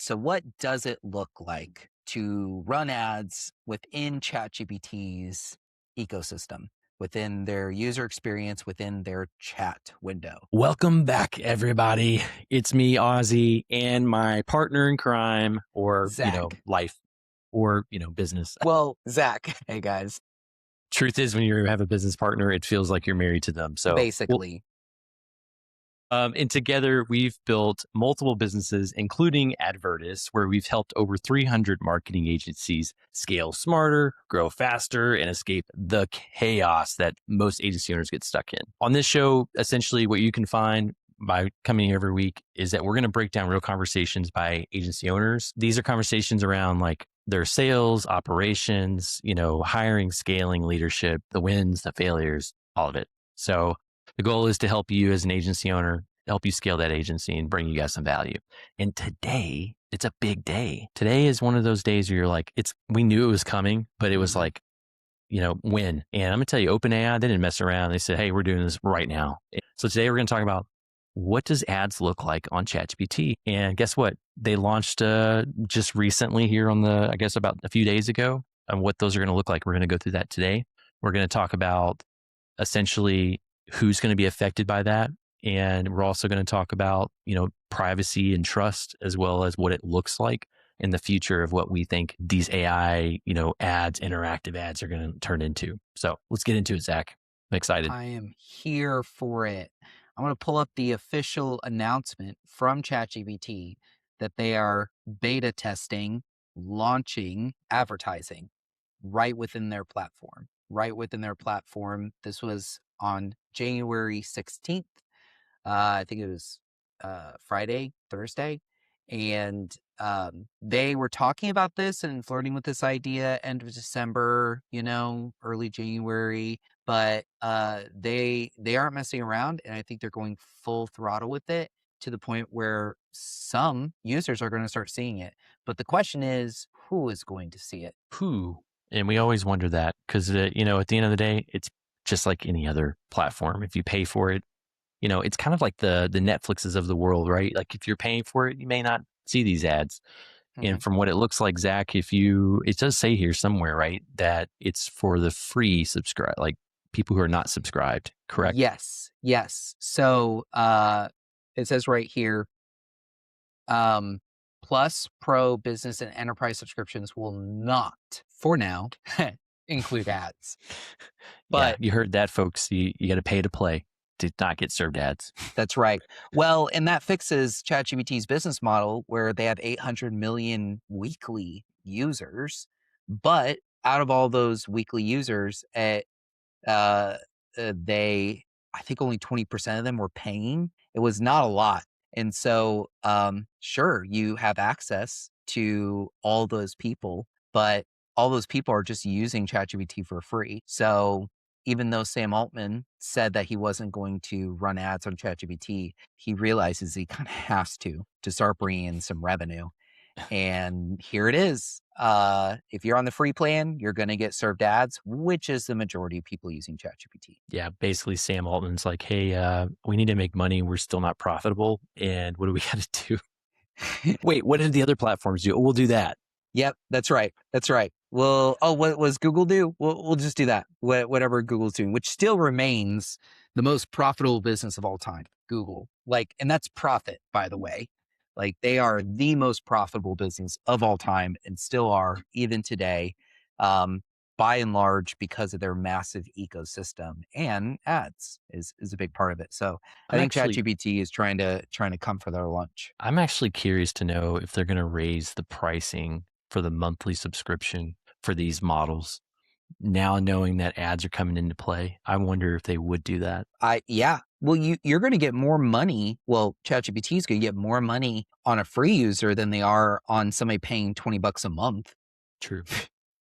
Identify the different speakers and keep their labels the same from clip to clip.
Speaker 1: So what does it look like to run ads within ChatGPT's ecosystem, within their user experience, within their chat window?
Speaker 2: Welcome back, everybody. It's me, Ozzy, and my partner in crime, or,
Speaker 1: Zach.
Speaker 2: life, or, business.
Speaker 1: Well, Zach. Hey, guys.
Speaker 2: Truth is, when you have a business partner, it feels like you're married to them. So,
Speaker 1: Basically.
Speaker 2: and together we've built multiple businesses, including Advirtis, where we've helped over 300 marketing agencies scale smarter, grow faster, and escape the chaos that most agency owners get stuck in. On this show, essentially what you can find by coming here every week is that we're going to break down real conversations by agency owners. These are conversations around like their sales, operations, hiring, scaling, leadership, the wins, the failures, all of it. So the goal is to help you as an agency owner, help you scale that agency and bring you guys some value. And today, it's a big day. Today is one of those days where you're like, we knew it was coming, but it was like, when. And I'm going to tell you, OpenAI, they didn't mess around. They said, hey, we're doing this right now. So today we're going to talk about what does ads look like on ChatGPT? And guess what? They launched just recently here I guess about a few days ago, and what those are going to look like. We're going to go through that today. We're going to talk about essentially who's going to be affected by that. And we're also going to talk about, privacy and trust, as well as what it looks like in the future of what we think these AI, ads, interactive ads are going to turn into. So let's get into it, Zach. I'm excited.
Speaker 1: I am here for it. I'm going to pull up the official announcement from ChatGPT that they are beta testing, launching advertising right within their platform. This was on January 16th. I think it was Friday, Thursday. And they were talking about this and flirting with this idea end of December, early January. But they aren't messing around, and I think they're going full throttle with it to the point where some users are going to start seeing it. But the question is, who is going to see it?
Speaker 2: Who? And we always wonder that because, at the end of the day, it's just like any other platform. If you pay for it, it's kind of like the Netflixes of the world, right? Like if you're paying for it, you may not see these ads. And from what it looks like, Zach, it does say here somewhere, right, that it's for the free subscribe, like people who are not subscribed, correct?
Speaker 1: Yes. So it says right here, Plus, Pro, Business, and Enterprise subscriptions will not, for now, include ads. But
Speaker 2: yeah, you heard that, folks. You got to pay to play to not get served ads.
Speaker 1: That's right. Well, and that fixes ChatGPT's business model where they have 800 million weekly users. But out of all those weekly users, I think only 20% of them were paying. It was not a lot. And so, sure, you have access to all those people, but all those people are just using ChatGPT for free. So even though Sam Altman said that he wasn't going to run ads on ChatGPT, he realizes he kind of has to start bringing in some revenue. And here it is. If you're on the free plan, you're going to get served ads, which is the majority of people using ChatGPT.
Speaker 2: Yeah, basically Sam Altman's like, hey, we need to make money. We're still not profitable. And what do we got to do? Wait, what did the other platforms do? Oh, we'll do that.
Speaker 1: Yep, that's right. Well, what was Google do? We'll just do that. Whatever Google's doing, which still remains the most profitable business of all time, Google. And that's profit, by the way. They are the most profitable business of all time and still are even today, by and large, because of their massive ecosystem, and ads is a big part of it. So I think ChatGPT is trying to come for their lunch.
Speaker 2: I'm actually curious to know if they're going to raise the pricing for the monthly subscription for these models. Now knowing that ads are coming into play, I wonder if they would do that.
Speaker 1: Yeah. Well, you're going to get more money. Well, ChatGPT is going to get more money on a free user than they are on somebody paying $20 a month.
Speaker 2: True.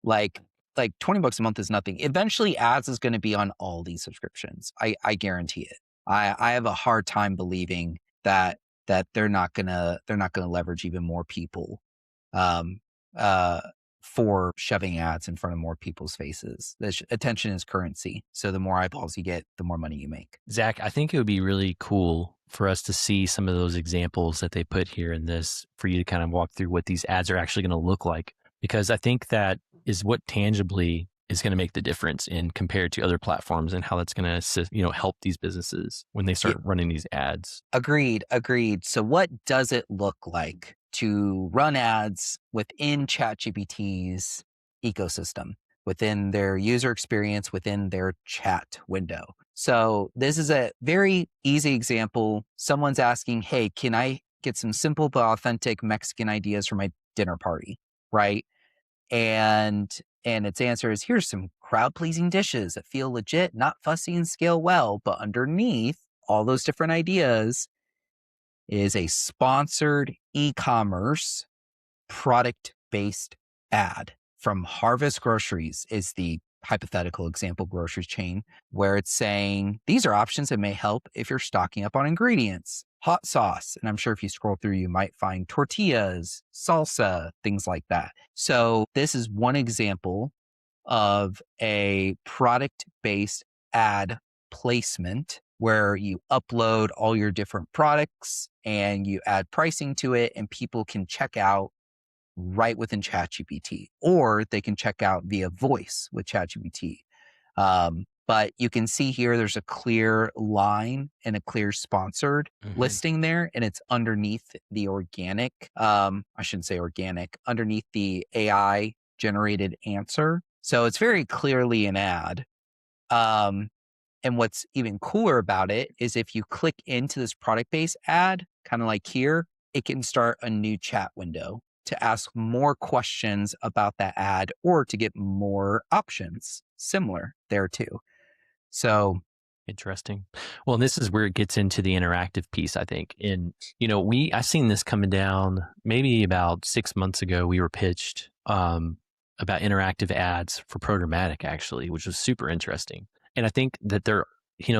Speaker 1: like $20 a month is nothing. Eventually, ads is going to be on all these subscriptions. I guarantee it. I have a hard time believing that they're not gonna leverage even more people for shoving ads in front of more people's faces. Attention is currency. So the more eyeballs you get, the more money you make.
Speaker 2: Zach, I think it would be really cool for us to see some of those examples that they put here in this, for you to kind of walk through what these ads are actually going to look like, because I think that is what tangibly is going to make the difference in compared to other platforms, and how that's going to assist, help these businesses when they
Speaker 1: Yeah,
Speaker 2: start running these ads.
Speaker 1: agreed, agreed. So what does it look like to run ads within ChatGPT's ecosystem, within their user experience, within their chat window? So this is a very easy example. Someone's asking, hey, can I get some simple but authentic Mexican ideas for my dinner party, right? And its answer is, here's some crowd-pleasing dishes that feel legit, not fussy, and scale well. But underneath all those different ideas is a sponsored e-commerce product-based ad from Harvest Groceries, is the hypothetical example grocery chain, where it's saying these are options that may help if you're stocking up on ingredients. Hot sauce, and I'm sure if you scroll through, you might find tortillas, salsa, things like that. So this is one example of a product-based ad placement where you upload all your different products and you add pricing to it, and people can check out right within ChatGPT, or they can check out via voice with ChatGPT. But you can see here, there's a clear line and a clear sponsored
Speaker 2: Mm-hmm.
Speaker 1: listing there, and it's underneath the organic. I shouldn't say organic, underneath the AI generated answer. So it's very clearly an ad. Um, and what's even cooler about it is if you click into this product based ad, kind of like here, it can start a new chat window to ask more questions about that ad or to get more options similar there too. So,
Speaker 2: Interesting. Well, and this is where it gets into the interactive piece, I think. And, I seen this coming down maybe about 6 months ago. We were pitched about interactive ads for programmatic, actually, which was super interesting. And I think that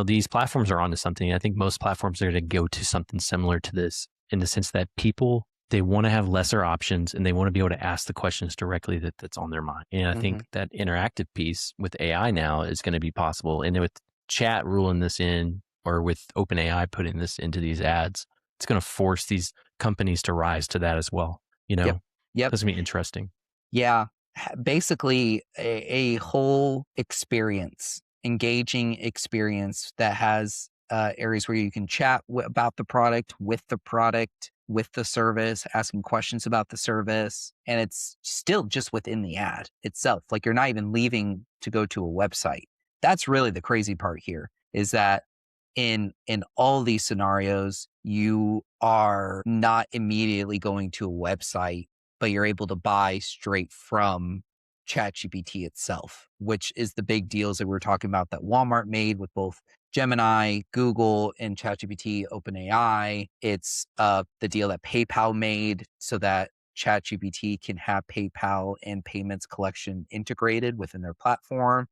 Speaker 2: these platforms are onto something. I think most platforms are going to go to something similar to this, in the sense that people, they want to have lesser options and they want to be able to ask the questions directly that's on their mind. And I think
Speaker 1: mhm.
Speaker 2: that interactive piece with AI now is going to be possible. And with chat ruling this in, or with OpenAI putting this into these ads, it's going to force these companies to rise to that as well.
Speaker 1: Yep. Yep.
Speaker 2: That's going to be interesting.
Speaker 1: Yeah, basically a whole experience, engaging experience that has areas where you can chat about the product, with the service, asking questions about the service, and it's still just within the ad itself. Like you're not even leaving to go to a website. That's really the crazy part here, is that in all these scenarios, you are not immediately going to a website, but you're able to buy straight from ChatGPT itself, which is the big deals that we were talking about that Walmart made with both Gemini, Google, and ChatGPT, OpenAI. It's the deal that PayPal made so that ChatGPT can have PayPal and payments collection integrated within their platform.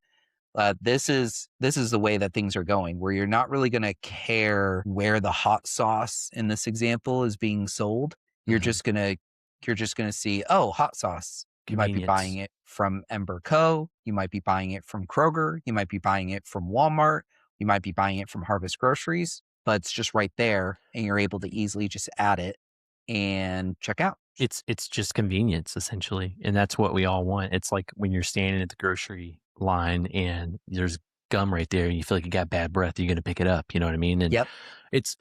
Speaker 1: This is the way that things are going, where you're not really going to care where the hot sauce in this example is being sold. You're
Speaker 2: Mm-hmm.
Speaker 1: just gonna you're just gonna see, oh, hot sauce. You might be buying
Speaker 2: Convenience.
Speaker 1: it from Ember Co. You might be buying it from Kroger. You might be buying it from Walmart. You might be buying it from Harvest Groceries, but it's just right there, and you're able to easily just add it and check out.
Speaker 2: It's just convenience, essentially, and that's what we all want. It's like when you're standing at the grocery line and there's gum right there and you feel like you got bad breath, you're going to pick it up. You know what I mean? And
Speaker 1: Yep.
Speaker 2: it's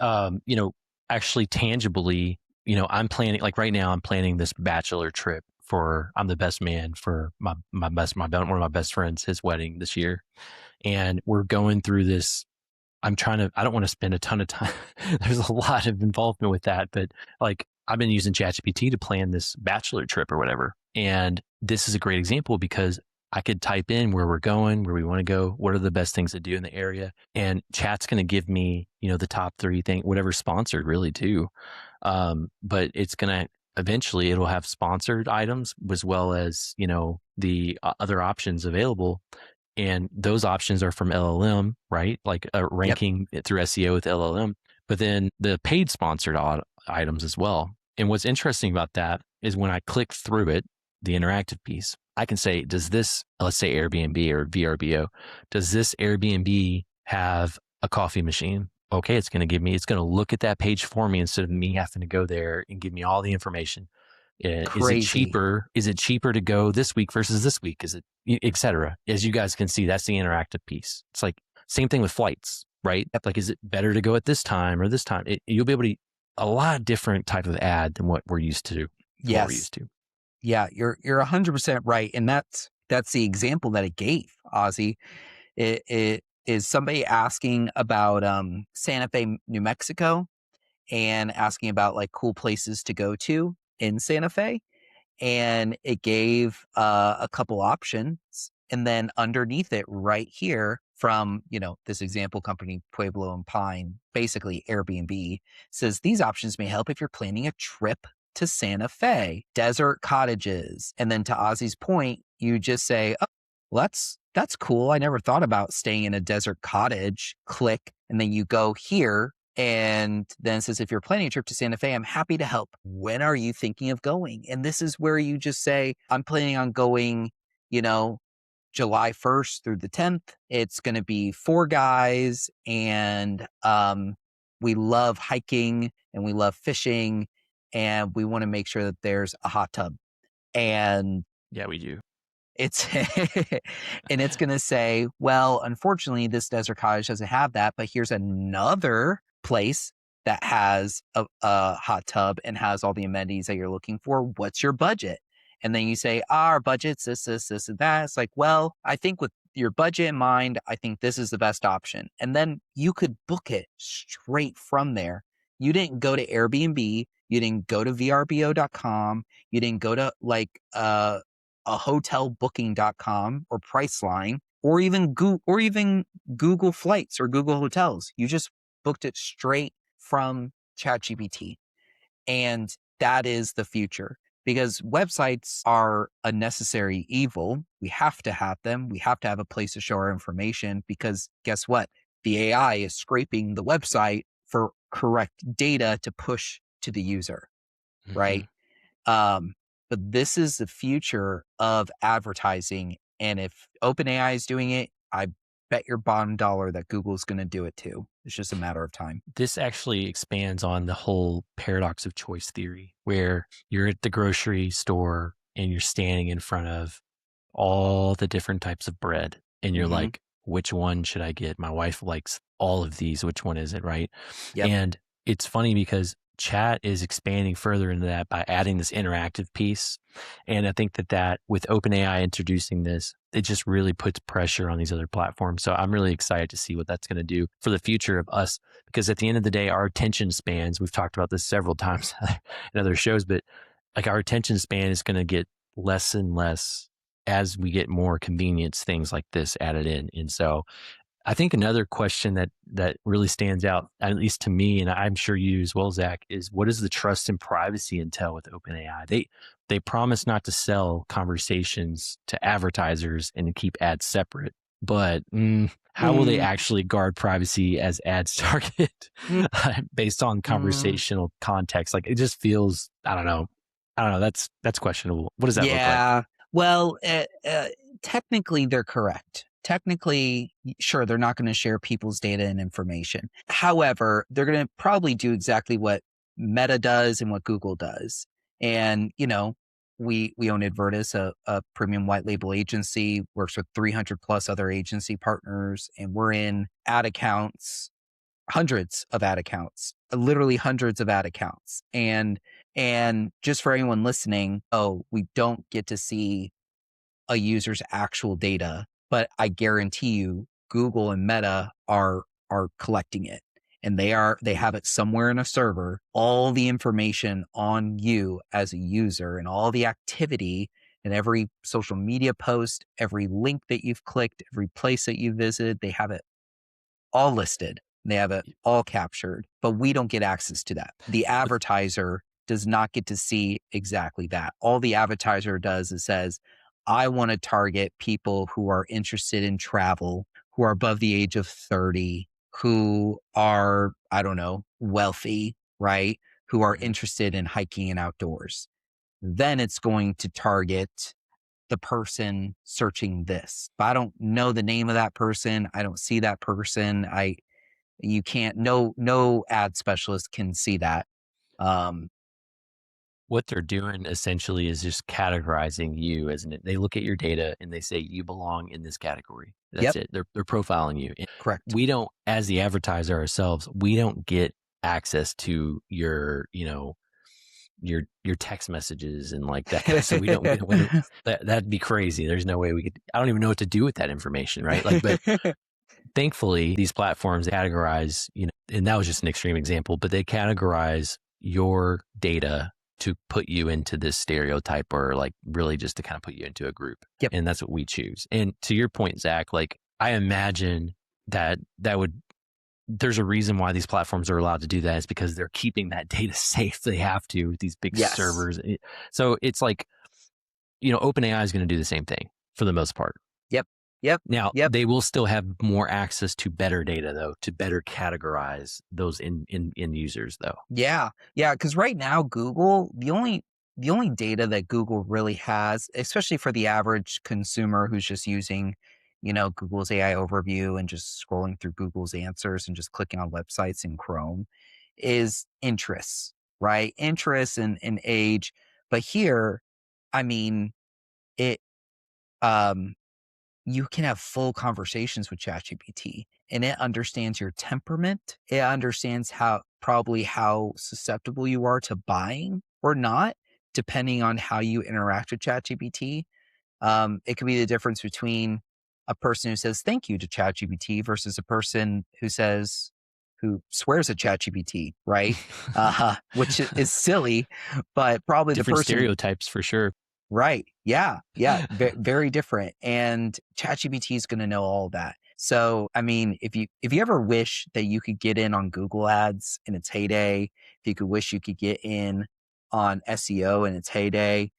Speaker 2: actually tangibly, I'm planning, like right now I'm planning this bachelor trip for, I'm the best man for one of my best friends, his wedding this year. And we're going through this. I don't want to spend a ton of time. There's a lot of involvement with that, but like I've been using ChatGPT to plan this bachelor trip or whatever. And this is a great example because I could type in where we're going, where we want to go, what are the best things to do in the area. And chat's going to give me, the top three things, whatever's sponsored really too. But it's going to, eventually it'll have sponsored items as well as, the other options available, and those options are from LLM, right? Like
Speaker 1: Yep.
Speaker 2: ranking it through SEO with LLM, but then the paid sponsored items as well. And what's interesting about that is when I click through it, the interactive piece, I can say, does this, let's say Airbnb or VRBO, does this Airbnb have a coffee machine? okay, it's going to look at that page for me instead of me having to go there and give me all the information. Is it
Speaker 1: Crazy.
Speaker 2: cheaper? Is it cheaper to go this week versus this week? Is it, et cetera? As you guys can see, that's the interactive piece. It's like same thing with flights, right?
Speaker 1: Yep.
Speaker 2: Like, is it better to go at this time or this time? You'll be able to, a lot of different type of ad than what we're used to, what we're
Speaker 1: Yes.
Speaker 2: used to.
Speaker 1: Yeah, you're 100% right, and that's the example that it gave, Ozzy. It is somebody asking about Santa Fe, New Mexico, and asking about like cool places to go to in Santa Fe, and it gave a couple options, and then underneath it right here from this example company Pueblo and Pine, basically Airbnb, says these options may help if you're planning a trip to Santa Fe, desert cottages. And then to Ozzy's point, you just say, oh, well, that's cool, I never thought about staying in a desert cottage. Click, and then you go here, and then it says, if you're planning a trip to Santa Fe, I'm happy to help. When are you thinking of going? And this is where you just say, I'm planning on going, you know, July 1st through the 10th. It's going to be 4 guys, and we love hiking and we love fishing, and we want to make sure that there's a hot tub. And
Speaker 2: Yeah, we do.
Speaker 1: it's and it's going to say, well, unfortunately, this desert cottage doesn't have that, but here's another place that has a hot tub and has all the amenities that you're looking for. What's your budget? And then you say, our budget's this, and that. It's like, well, I think with your budget in mind, I think this is the best option. And then you could book it straight from there. You didn't go to Airbnb. You didn't go to vrbo.com. You didn't go to like a hotelbooking.com or Priceline, or even Google Flights or Google Hotels. You just booked it straight from ChatGPT. And that is the future, because websites are a necessary evil. We have to have them. We have to have a place to show our information, because guess what? The AI is scraping the website for correct data to push to the user,
Speaker 2: Mm-hmm.
Speaker 1: right? Um, but this is the future of advertising. And if OpenAI is doing it, I bet your bottom dollar that Google's going to do it too. It's just a matter of time.
Speaker 2: This actually expands on the whole paradox of choice theory, where you're at the grocery store and you're standing in front of all the different types of bread. And you're
Speaker 1: Mm-hmm.
Speaker 2: like, which one should I get? My wife likes all of these. Which one is it? Right.
Speaker 1: Yep.
Speaker 2: And it's funny because chat is expanding further into that by adding this interactive piece. And I think that with OpenAI introducing this, it just really puts pressure on these other platforms. So I'm really excited to see what that's going to do for the future of us, because at the end of the day, our attention spans, we've talked about this several times in other shows, but like our attention span is going to get less and less as we get more convenience things like this added in. And so I think another question that really stands out, at least to me, and I'm sure you as well, Zach, is what is the trust and privacy intel with OpenAI? They promise not to sell conversations to advertisers and to keep ads separate, but how will they
Speaker 1: Mm,
Speaker 2: actually guard privacy as ads target
Speaker 1: mm,
Speaker 2: based on
Speaker 1: mm.
Speaker 2: conversational context? Like it just feels, I don't know. I don't know. That's questionable. What does that look like?
Speaker 1: Yeah. Well, technically, they're correct. Technically, sure, they're not going to share people's data and information. However, they're going to probably do exactly what Meta does and what Google does. And, we own Advirtis, a premium white label agency, works with 300 plus other agency partners, and we're in ad accounts, hundreds of ad accounts, literally hundreds of ad accounts. And just for anyone listening, we don't get to see a user's actual data, but I guarantee you Google and Meta are collecting it. And they have it somewhere in a server, all the information on you as a user and all the activity and every social media post, every link that you've clicked, every place that you visited, they have it all listed. They have it all captured, but we don't get access to that. The
Speaker 2: But
Speaker 1: advertiser does not get to see exactly that. All the advertiser does is says, I want to target people who are interested in travel, who are above the age of 30, who are, I don't know, wealthy, right? Who are
Speaker 2: Mhm.
Speaker 1: interested in hiking and outdoors. Then it's going to target the person searching this. But I don't know the name of that person. I don't see that person. You can't, no ad specialist can see that.
Speaker 2: What they're doing essentially is just categorizing you as they look at your data and they say you belong in this category. That's
Speaker 1: Yep,
Speaker 2: it. They're profiling you. And
Speaker 1: correct.
Speaker 2: we don't, as the advertiser ourselves, we don't get access to your, your text messages and like that kind of stuff. We don't that'd be crazy. There's no way we could, I don't even know what to do with that information, right? Like, but thankfully these platforms categorize, and that was just an extreme example, but they categorize your data to put you into this stereotype, or like really just to kind of put you into a group.
Speaker 1: Yep.
Speaker 2: And that's what we choose. And to your point, Zach, like I imagine that would, there's a reason why these platforms are allowed to do that, is because they're keeping that data safe. They have to with these big
Speaker 1: Yes.
Speaker 2: servers. So it's like, OpenAI is going to do the same thing for the most part.
Speaker 1: Yep. Yep.
Speaker 2: Now,
Speaker 1: Yep.
Speaker 2: they will still have more access to better data, though, to better categorize those in users, though.
Speaker 1: Yeah. Yeah. Because right now, Google, the only data that Google really has, especially for the average consumer who's just using, Google's AI overview and just scrolling through Google's answers and just clicking on websites in Chrome, is interests, right? Interests and age. But here, I mean, it um you can have full conversations with ChatGPT, and it understands your temperament. It understands probably how susceptible you are to buying or not, depending on how you interact with ChatGPT. It could be the difference between a person who says thank you to ChatGPT versus a person who swears at ChatGPT, right? Which is silly, but probably the
Speaker 2: Different
Speaker 1: person.
Speaker 2: stereotypes for sure.
Speaker 1: Right. Yeah. Yeah. Very different. And ChatGPT is going to know all that. So, I mean, if you ever wish that you could get in on Google Ads in its heyday, if you could wish you could get in on SEO in its heyday,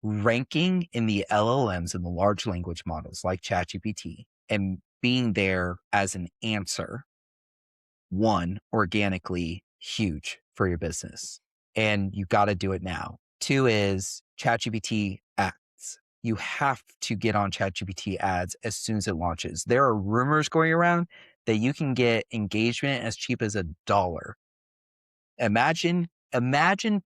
Speaker 1: ranking in the LLMs and the large language models like ChatGPT and being there as an answer, one, organically huge for your business. And you got to do it now. Two is ChatGPT ads. You have to get on ChatGPT ads as soon as it launches. There are rumors going around that you can get engagement as cheap as $1. Imagine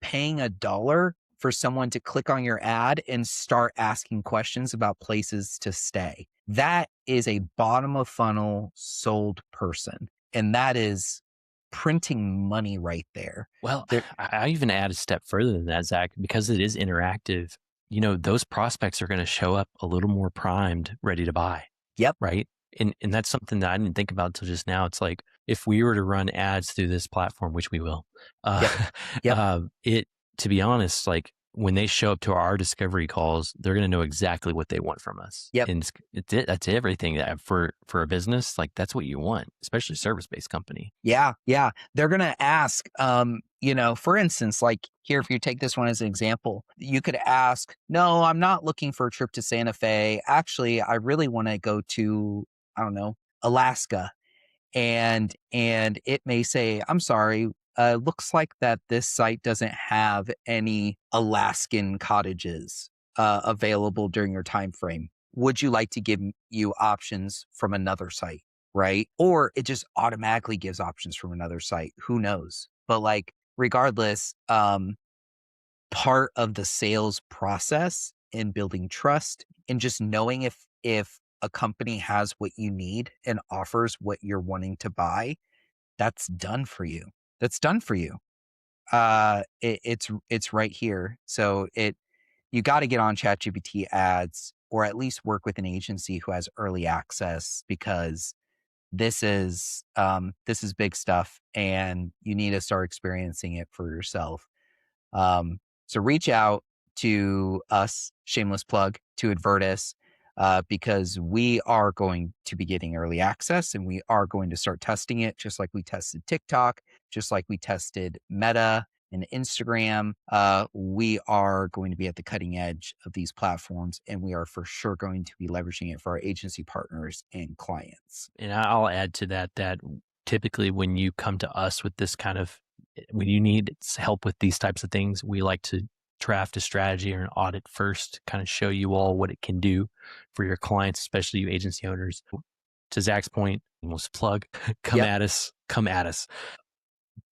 Speaker 1: paying $1 for someone to click on your ad and start asking questions about places to stay. That is a bottom of funnel sold person. And that is printing money right there.
Speaker 2: Well,
Speaker 1: There
Speaker 2: I even add a step further than that, Zach, because it is interactive. Those prospects are going to show up a little more primed, ready to buy.
Speaker 1: Yep.
Speaker 2: Right. And that's something that I didn't think about until just now. It's like, if we were to run ads through this platform, which we will,
Speaker 1: Yep. Yep.
Speaker 2: to be honest, like when they show up to our discovery calls, they're going to know exactly what they want from us.
Speaker 1: Yep.
Speaker 2: And that's everything that for a business, like that's what you want, especially service-based company.
Speaker 1: Yeah. Yeah. They're going to ask, for instance, like here, if you take this one as an example, you could ask, no, I'm not looking for a trip to Santa Fe. Actually, I really want to go to, I don't know, Alaska. And it may say, I'm sorry, looks like that this site doesn't have any Alaskan cottages available during your time frame. Would you like to give you options from another site, right? Or it just automatically gives options from another site. Who knows? But like, regardless, part of the sales process in building trust and just knowing if a company has what you need and offers what you're wanting to buy, that's done for you. That's done for you. It's right here. So you got to get on ChatGPT ads, or at least work with an agency who has early access, because this is big stuff, and you need to start experiencing it for yourself. So reach out to us, shameless plug, to Advirtis, because we are going to be getting early access, and we are going to start testing it, just like we tested TikTok, just like we tested Meta and Instagram. We are going to be at the cutting edge of these platforms, and we are for sure going to be leveraging it for our agency partners and clients.
Speaker 2: And I'll add to that typically when you come to us with this kind of, when you need help with these types of things, we like to draft a strategy or an audit first, kind of show you all what it can do for your clients, especially you agency owners. to Zach's point, almost plug, come
Speaker 1: Yep.
Speaker 2: at us, come at us.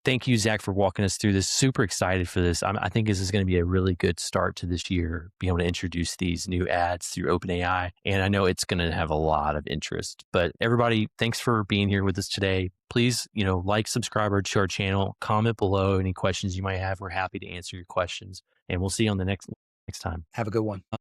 Speaker 2: Thank you, Zach, for walking us through this. Super excited for this. I think this is going to be a really good start to this year, being able to introduce these new ads through OpenAI. And I know it's going to have a lot of interest. But everybody, thanks for being here with us today. Please, like, subscribe to our channel, comment below any questions you might have. We're happy to answer your questions. And we'll see you on the next time.
Speaker 1: Have a good one.